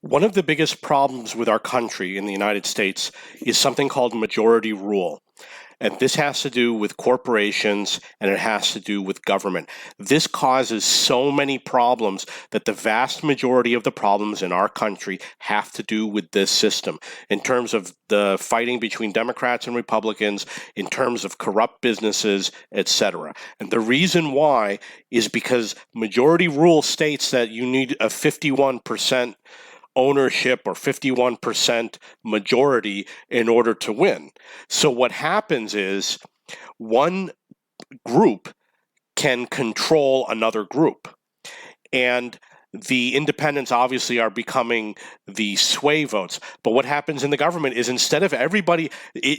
One of the biggest problems with our country in the United States is something called majority rule. And this has to do with corporations and it has to do with government. This causes so many problems that the vast majority of the problems in our country have to do with this system in terms of the fighting between Democrats and Republicans, in terms of corrupt businesses, etc. And the reason why is because majority rule states that you need a 51% ownership or 51% majority in order to win. So what happens is one group can control another group. And the independents obviously are becoming the sway votes. But what happens in the government is instead of everybody,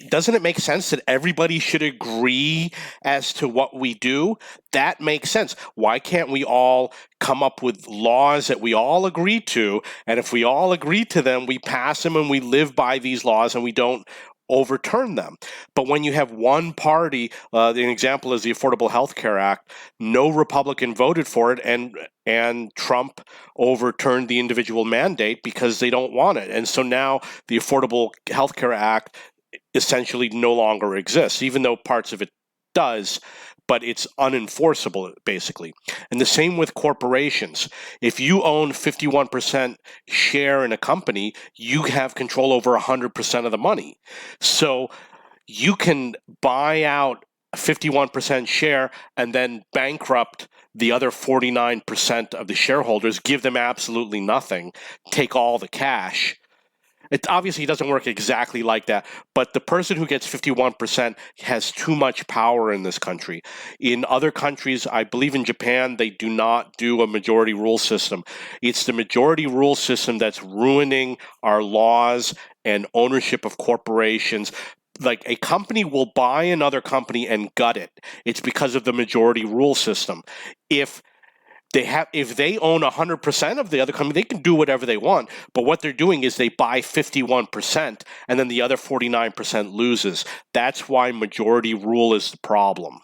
doesn't it make sense that everybody should agree as to what we do? That makes sense. Why can't we all come up with laws that we all agree to? And if we all agree to them, we pass them and we live by these laws and we don't overturn them. But when you have one party, an example is the Affordable Health Care Act, no Republican voted for it, and Trump overturned the individual mandate because they don't want it. And so now the Affordable Health Care Act essentially no longer exists, even though parts of it does, but it's unenforceable, basically. And the same with corporations. If you own 51% share in a company, you have control over 100% of the money. So you can buy out a 51% share and then bankrupt the other 49% of the shareholders, give them absolutely nothing, take all the cash. It obviously doesn't work exactly like that, but the person who gets 51% has too much power in this country. In other countries, I believe in Japan, they do not do a majority rule system. It's the majority rule system that's ruining our laws and ownership of corporations. Like a company will buy another company and gut it. It's because of the majority rule system. If they own 100% of the other company, they can do whatever they want. But what they're doing is they buy 51% and then the other 49% loses. That's why majority rule is the problem.